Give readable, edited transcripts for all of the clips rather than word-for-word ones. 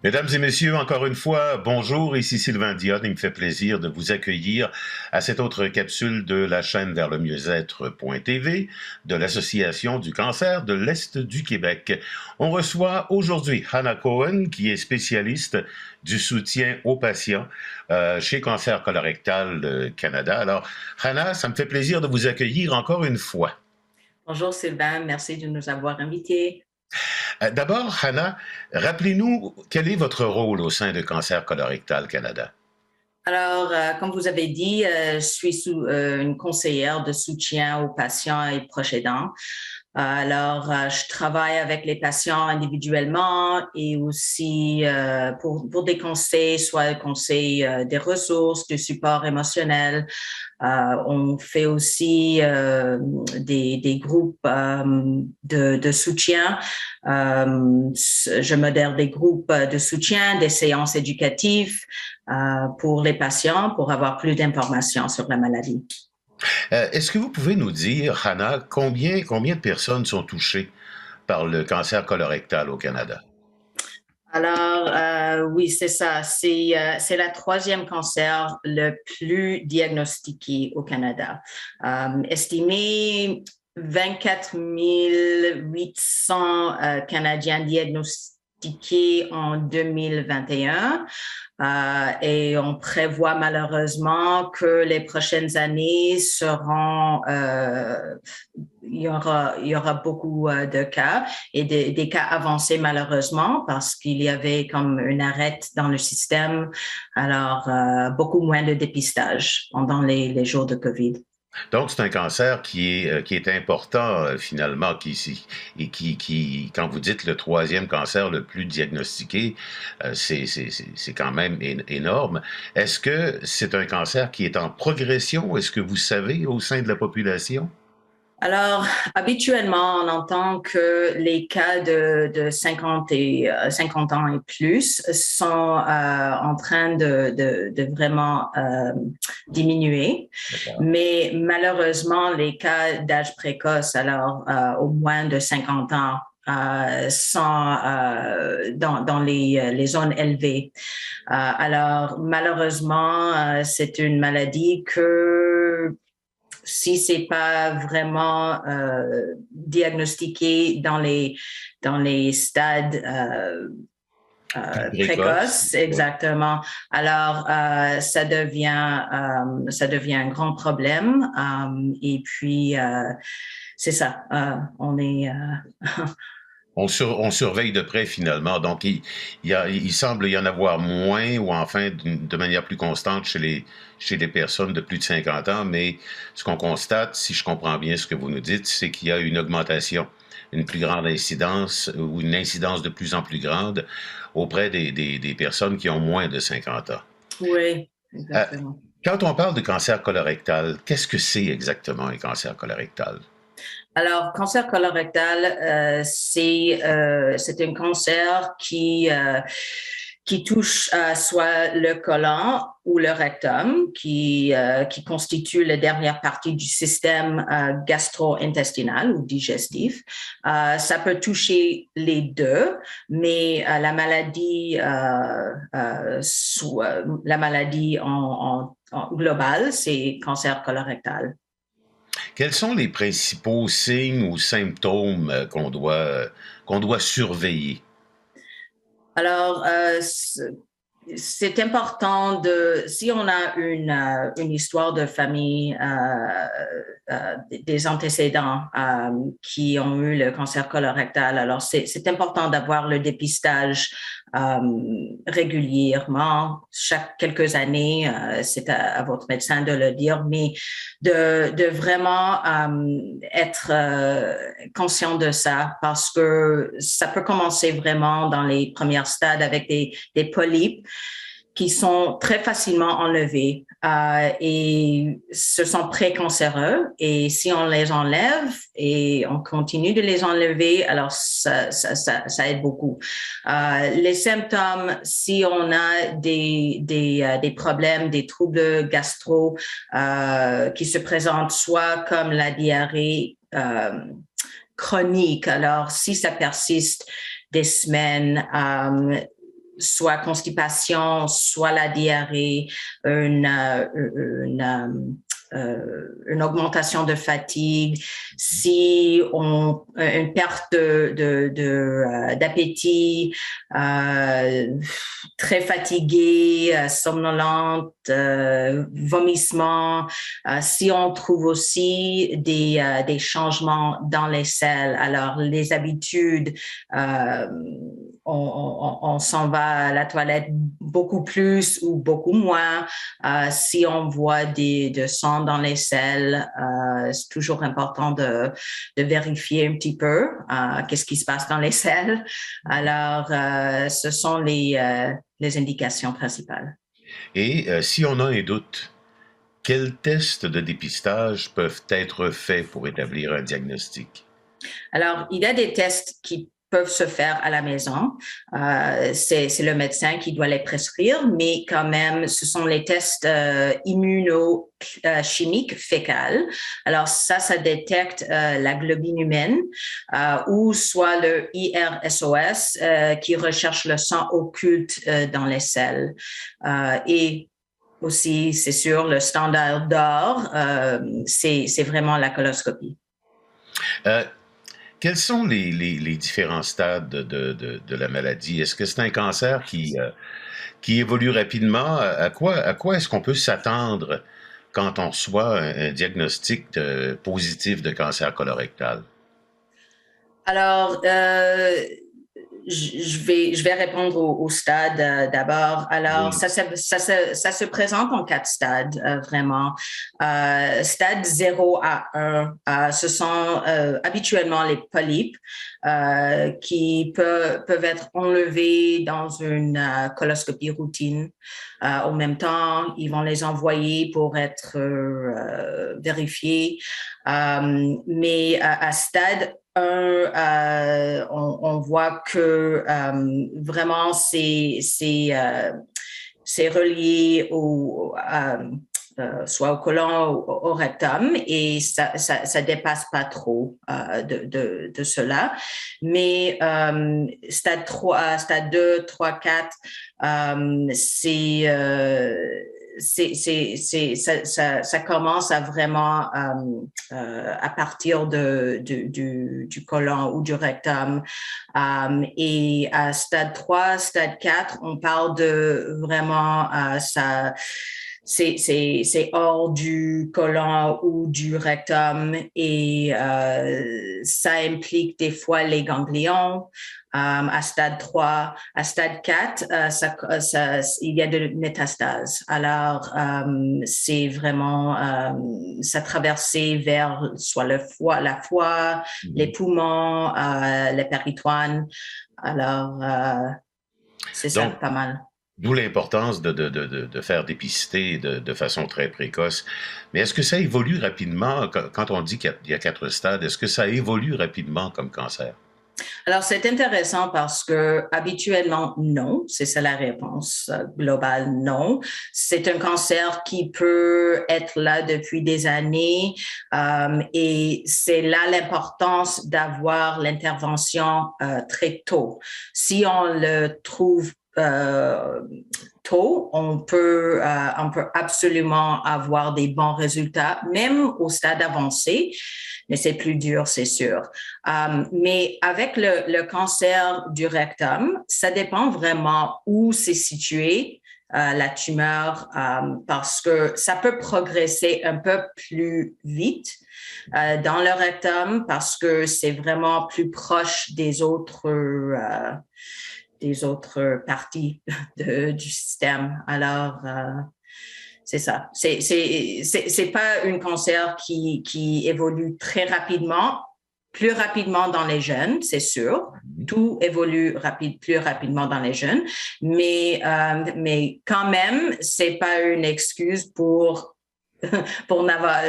Mesdames et messieurs, encore une fois, bonjour, ici Sylvain Dionne. Il me fait plaisir de vous accueillir à cette autre capsule de la chaîne vers le mieux-être.tv de l'Association du cancer de l'Est du Québec. On reçoit aujourd'hui Hannah Cohen, qui est spécialiste du soutien aux patients chez Cancer Colorectal Canada. Alors, Hannah, ça me fait plaisir de vous accueillir encore une fois. Bonjour Sylvain, merci de nous avoir invités. D'abord, Hannah, rappelez-nous quel est votre rôle au sein de Cancer Colorectal Canada? Alors, comme vous avez dit, je suis une conseillère de soutien aux patients et proches aidants. Je travaille avec les patients individuellement et aussi pour des conseils, soit conseils des ressources, du support émotionnel. On fait aussi des groupes de soutien. Je modère des groupes de soutien, des séances éducatives pour les patients pour avoir plus d'informations sur la maladie. Est-ce que vous pouvez nous dire, Hannah, combien de personnes sont touchées par le cancer colorectal au Canada? Oui, c'est ça. C'est la troisième cancer le plus diagnostiqué au Canada. Estimé 24 800 Canadiens diagnostiqués en 2021. Et on prévoit malheureusement que les prochaines années seront il y aura beaucoup de cas et des cas avancés malheureusement parce qu'il y avait comme une arrête dans le système. Beaucoup moins de dépistage pendant les jours de COVID. Donc, c'est un cancer qui est important finalement, quand vous dites le troisième cancer le plus diagnostiqué, c'est quand même énorme. Est-ce que c'est un cancer qui est en progression? Est-ce que vous savez au sein de la population? Alors, habituellement, on entend que les cas de 50 ans et plus sont en train de vraiment diminuer. D'accord. Mais malheureusement, les cas d'âge précoce, au moins de 50 ans, sont dans les zones élevées. Malheureusement, c'est une maladie que si c'est pas vraiment diagnostiqué dans les stades Plus précoce. précoces, Oui. exactement. Ça devient un grand problème. Et puis c'est ça. On est On surveille de près finalement. Donc, il semble y en avoir moins ou enfin de manière plus constante chez les personnes de plus de 50 ans. Mais ce qu'on constate, si je comprends bien ce que vous nous dites, c'est qu'il y a une augmentation, une plus grande incidence ou une incidence de plus en plus grande auprès des personnes qui ont moins de 50 ans. oui, Euh, exactement. Quand on parle de cancer colorectal, qu'est-ce que c'est exactement un cancer colorectal? Alors, cancer colorectal, c'est un cancer qui touche soit le côlon ou le rectum, qui constitue la dernière partie du système gastro-intestinal ou digestif. Ça peut toucher les deux, mais la maladie en globale, c'est cancer colorectal. Quels sont les principaux signes ou symptômes qu'on doit surveiller? Alors, c'est important si on a une histoire de famille, des antécédents qui ont eu le cancer colorectal, alors c'est important d'avoir le dépistage régulièrement, chaque quelques années, c'est à votre médecin de le dire, mais de vraiment être conscient de ça parce que ça peut commencer vraiment dans les premiers stades avec des polypes qui sont très facilement enlevés et ce sont précancéreux. Et si on les enlève et on continue de les enlever, alors ça aide beaucoup. Les symptômes, si on a des problèmes, des troubles gastro qui se présentent soit comme la diarrhée chronique, alors si ça persiste des semaines, soit constipation, soit la diarrhée, une augmentation de fatigue, si on une perte d'appétit, très fatiguée, somnolente, vomissement. Si on trouve aussi des changements dans les selles, alors les habitudes, on s'en va à la toilette beaucoup plus ou beaucoup moins. Si on voit de sang dans les selles, c'est toujours important de vérifier un petit peu qu'est-ce qui se passe dans les selles. Alors, ce sont les indications principales. Et si on a un doute, quels tests de dépistage peuvent être faits pour établir un diagnostic? Alors, il y a des tests qui peuvent se faire à la maison. C'est le médecin qui doit les prescrire, mais quand même, ce sont les tests immunochimiques fécales. Alors ça détecte la globine humaine ou soit le IRSOS qui recherche le sang occulte dans les selles. Et aussi, c'est sûr, le standard d'or, c'est vraiment la coloscopie. Quels sont les différents stades de la maladie? Est-ce que c'est un cancer qui évolue rapidement? À quoi est-ce qu'on peut s'attendre quand on reçoit un diagnostic positif de cancer colorectal? Alors, je vais répondre au stade d'abord. Alors, Oui. ça se présente en 4 stades, vraiment. Stade 0 à 1, ce sont habituellement les polypes qui peuvent être enlevés dans une coloscopie routine. En même temps, ils vont les envoyer pour être vérifiés. Mais à stade 1, on voit que vraiment c'est relié soit au côlon ou au rectum et ça dépasse pas trop de cela. Mais stade 3, stade 2, 3, 4, ça commence à vraiment à partir du côlon ou du rectum. Et à stade 3, stade 4, on parle de vraiment ça. C'est hors du côlon ou du rectum et ça implique des fois les ganglions. À stade 3, à stade 4, il y a de métastases. Alors, c'est vraiment ça traversé vers soit la foie, les poumons, les péritoines. Alors, c'est ça, Donc, pas mal. d'où l'importance de faire dépister de façon très précoce. Mais est-ce que ça évolue rapidement quand on dit qu'il y a 4 stades? Est-ce que ça évolue rapidement comme cancer? Alors, c'est intéressant parce que habituellement, non. C'est ça la réponse globale, non. C'est un cancer qui peut être là depuis des années et c'est là l'importance d'avoir l'intervention très tôt. Si on le trouve tôt, on peut absolument avoir des bons résultats, même au stade avancé, mais c'est plus dur, c'est sûr. Mais avec le cancer du rectum, ça dépend vraiment où c'est situé. La tumeur, parce que ça peut progresser un peu plus vite dans le rectum parce que c'est vraiment plus proche des autres parties du système. Alors, c'est ça. C'est pas un cancer qui évolue très rapidement, plus rapidement dans les jeunes, c'est sûr. Tout évolue plus rapidement dans les jeunes, mais quand même, c'est pas une excuse pour pour n'avoir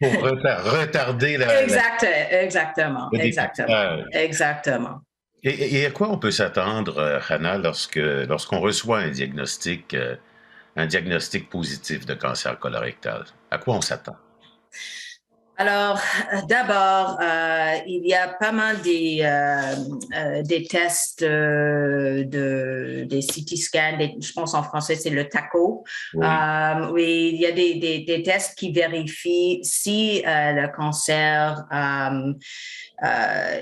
Pour retarder exactement, le dépistage. exactement. Et à quoi on peut s'attendre, Hannah, lorsqu'on reçoit un diagnostic positif de cancer colorectal? À quoi on s'attend? Alors, d'abord, il y a pas mal des tests des CT scans, je pense en français c'est le TACO. Oui, Oui, il y a des tests qui vérifient si le cancer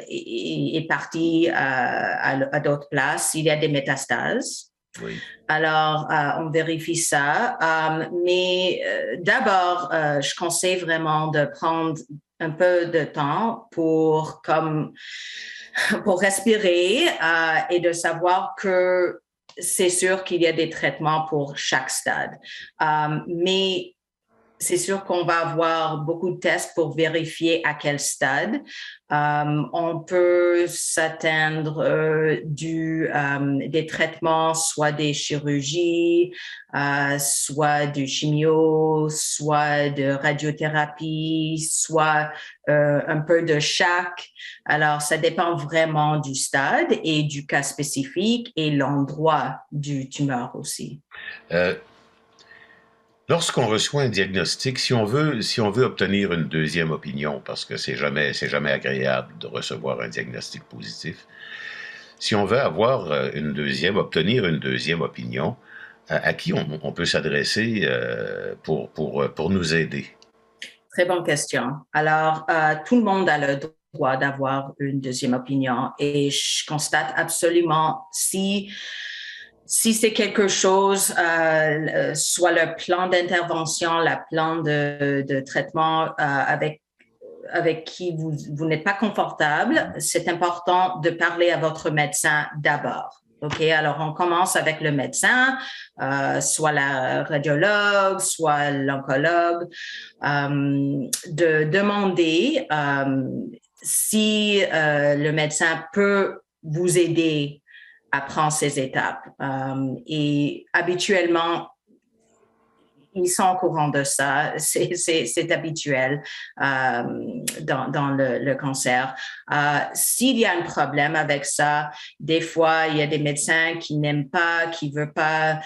est parti à d'autres places, s'il y a des métastases. oui. Alors, on vérifie ça. Mais d'abord, je conseille vraiment de prendre un peu de temps pour respirer et de savoir que c'est sûr qu'il y a des traitements pour chaque stade. Mais c'est sûr qu'on va avoir beaucoup de tests pour vérifier à quel stade. On peut s'atteindre des traitements, soit des chirurgies, soit du chimio, soit de radiothérapie, soit un peu de chaque. Alors, ça dépend vraiment du stade et du cas spécifique et l'endroit du tumeur aussi. Euh, Lorsqu'on reçoit un diagnostic, si on veut obtenir une deuxième opinion, parce que c'est jamais agréable de recevoir un diagnostic positif, si on veut obtenir une deuxième opinion, à qui on peut s'adresser pour nous aider? Très bonne question. Alors, tout le monde a le droit d'avoir une deuxième opinion et je constate absolument si c'est quelque chose, soit le plan d'intervention, le plan de traitement avec qui vous n'êtes pas confortable, c'est important de parler à votre médecin d'abord. OK, alors on commence avec le médecin, soit la radiologue, soit l'oncologue, de demander si le médecin peut vous aider à prendre ces étapes. Et habituellement, ils sont au courant de ça, c'est habituel dans le cancer. S'il y a un problème avec ça, des fois, il y a des médecins qui n'aiment pas, qui ne veulent pas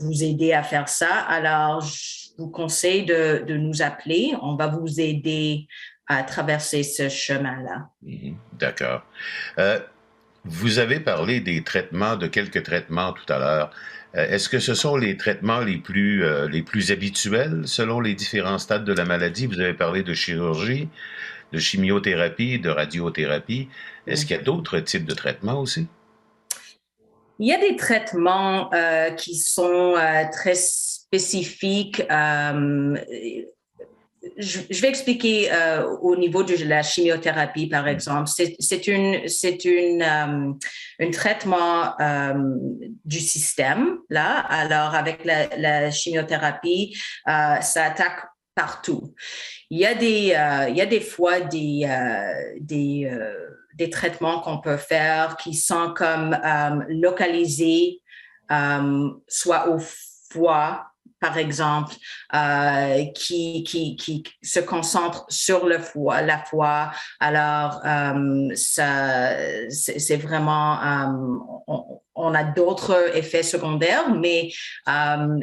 vous aider à faire ça. Alors, je vous conseille de nous appeler. On va vous aider à traverser ce chemin-là. Mhm. D'accord. Euh, Vous avez parlé de quelques traitements tout à l'heure. Est-ce que ce sont les traitements les plus habituels selon les différents stades de la maladie? Vous avez parlé de chirurgie, de chimiothérapie, de radiothérapie. Est-ce qu'il y a d'autres types de traitements aussi? Il y a des traitements qui sont très spécifiques. Je vais expliquer au niveau de la chimiothérapie, par exemple. Un traitement du système, là. Alors, avec la chimiothérapie, ça attaque partout. Il y a des fois des traitements qu'on peut faire qui sont comme localisés, soit au foie, par exemple, qui se concentre sur la foie. Alors, c'est vraiment, on a d'autres effets secondaires, mais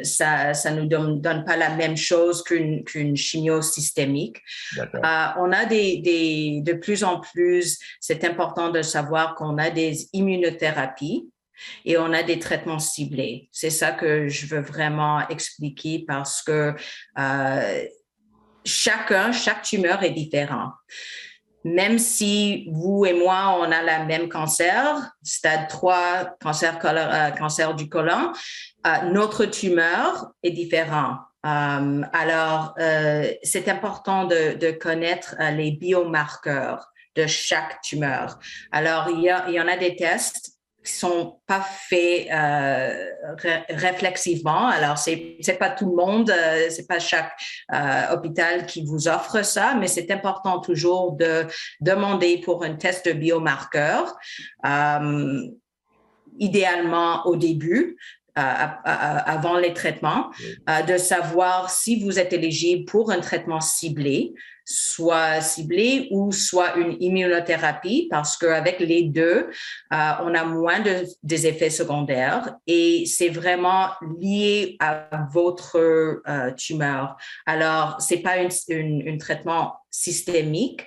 ça nous donne pas la même chose qu'une chimio systémique. D'accord. On a de plus en plus, c'est important de savoir qu'on a des immunothérapies et on a des traitements ciblés. C'est ça que je veux vraiment expliquer parce que chaque tumeur est différent. Même si vous et moi, on a le même cancer, stade 3, cancer du côlon, notre tumeur est différent. Alors, c'est important de connaître les biomarqueurs de chaque tumeur. Alors, il y en a des tests qui sont pas faits réflexivement. Alors, c'est pas tout le monde, c'est pas chaque hôpital qui vous offre ça, mais c'est important toujours de demander pour un test de biomarqueur, idéalement au début, avant les traitements, Oui. de savoir si vous êtes éligible pour un traitement ciblé. soit ciblée ou soit une immunothérapie parce qu'avec les deux, on a moins des effets secondaires et c'est vraiment lié à votre tumeur. Alors, c'est pas un traitement systémique.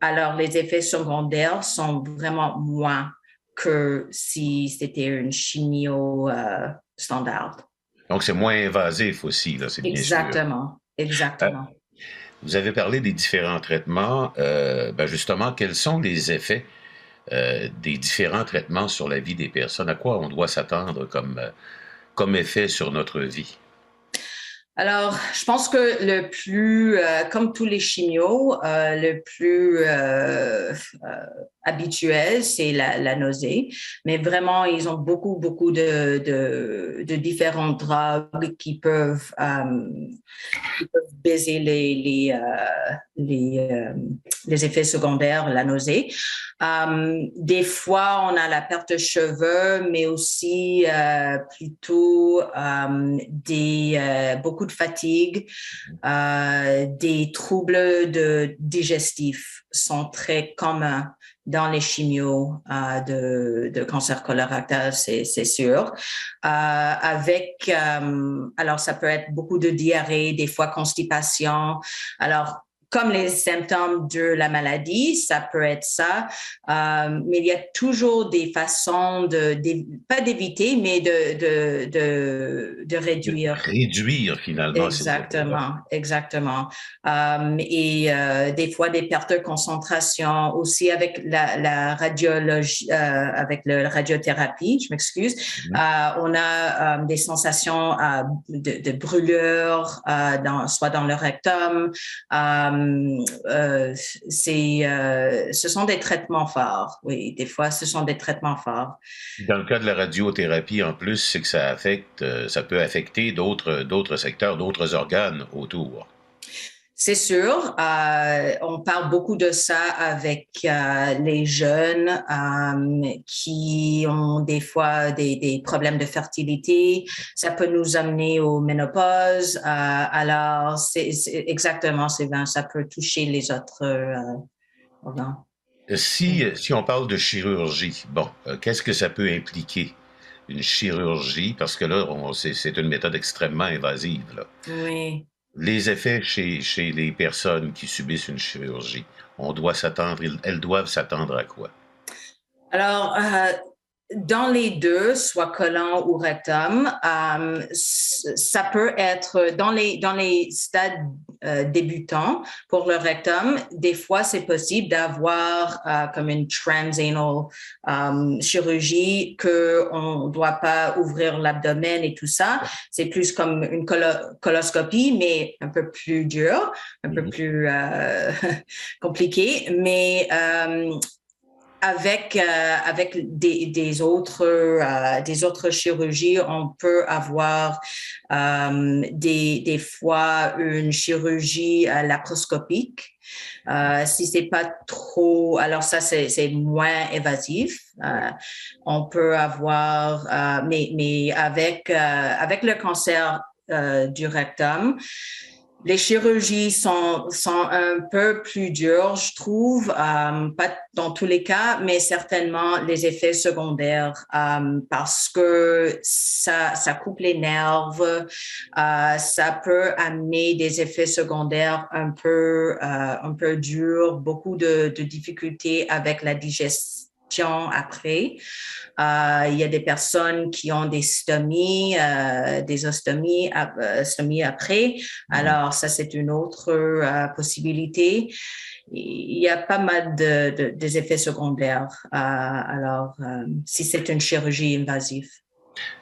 Alors, les effets secondaires sont vraiment moins que si c'était une chimio standard. Donc, c'est moins invasif aussi, là, c'est bien sûr. Exactement, Euh, exactement. Vous avez parlé des différents traitements. Justement, quels sont les effets des différents traitements sur la vie des personnes? À quoi on doit s'attendre comme effet sur notre vie? Alors, je pense que le plus, comme tous les chimios, le plus habituel, c'est la nausée. Mais vraiment, ils ont beaucoup de différents drogues qui peuvent baiser les effets secondaires, la nausée. Des fois, on a la perte de cheveux, mais aussi plutôt beaucoup de fatigue, des troubles digestifs sont très communs dans les chimios de cancer colorectal, c'est sûr. Alors ça peut être beaucoup de diarrhée, des fois constipation. Alors, comme les symptômes de la maladie, ça peut être ça, mais il y a toujours des façons pas d'éviter, mais de réduire. Réduire finalement ces effets-là. Exactement. Des fois des pertes de concentration aussi avec la radiologie, avec la radiothérapie, je m'excuse. On a des sensations de brûlure, soit dans le rectum. Ce sont des traitements forts, oui. Des fois, ce sont des traitements forts. Dans le cas de la radiothérapie, en plus, c'est que ça peut affecter d'autres secteurs, d'autres organes autour. C'est sûr, on parle beaucoup de ça avec les jeunes qui ont des fois des problèmes de fertilité. Ça peut nous amener aux ménopauses. Alors, c'est exactement, Sylvain, ça peut toucher les autres organes. Si on parle de chirurgie, bon, qu'est-ce que ça peut impliquer, une chirurgie? Parce que là, c'est une méthode extrêmement invasive, là. Oui. Les effets chez les personnes qui subissent une chirurgie, elles doivent s'attendre à quoi? Alors, dans les deux, soit colon ou rectum, ça peut être dans les stades débutants pour le rectum. Des fois, c'est possible d'avoir comme une transanal chirurgie que on doit pas ouvrir l'abdomen et tout ça. C'est plus comme une coloscopie, mais un peu plus dur, un peu plus compliqué. Mais avec des autres chirurgies, on peut avoir des fois une chirurgie laparoscopique. Si c'est pas trop, alors ça c'est moins évasif. On peut avoir, mais avec le cancer du rectum, les chirurgies sont un peu plus dures, je trouve, pas dans tous les cas, mais certainement les effets secondaires parce que ça coupe les nerfs, ça peut amener des effets secondaires un peu durs, beaucoup de difficultés avec la digestion après. Il y a des personnes qui ont des stomies, des ostomies après. Alors, ça, c'est une autre possibilité. Il y a pas mal des effets secondaires. Si c'est une chirurgie invasive.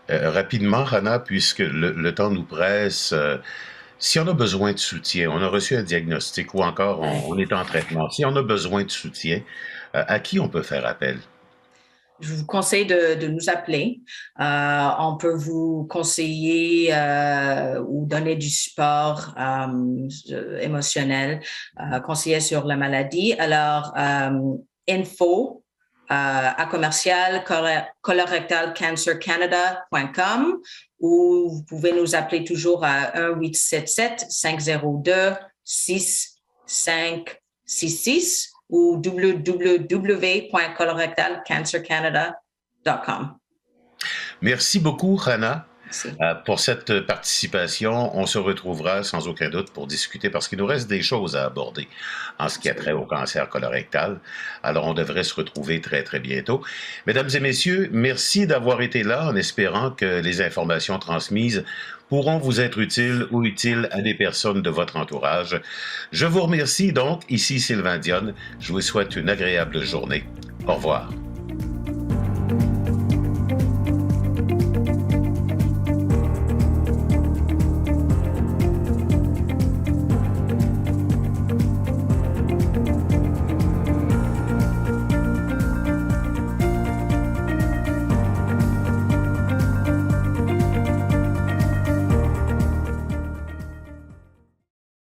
Rapidement, Rana, puisque le temps nous presse, si on a besoin de soutien, on a reçu un diagnostic ou encore on est en traitement, si on a besoin de soutien, à qui on peut faire appel? Je vous conseille de nous appeler. On peut vous conseiller ou donner du support émotionnel, conseiller sur la maladie. Alors, info à commercial colorectalcancercanada.com ou vous pouvez nous appeler toujours à 1-877-502-6 566 ou www.colorectalcancercanada.com. Merci beaucoup, Rana. Merci. Pour cette participation, on se retrouvera sans aucun doute pour discuter parce qu'il nous reste des choses à aborder en ce qui a trait au cancer colorectal. Alors, on devrait se retrouver très, très bientôt. Mesdames et messieurs, merci d'avoir été là en espérant que les informations transmises pourront vous être utiles ou utiles à des personnes de votre entourage. Je vous remercie donc. Ici Sylvain Dionne. Je vous souhaite une agréable journée. Au revoir.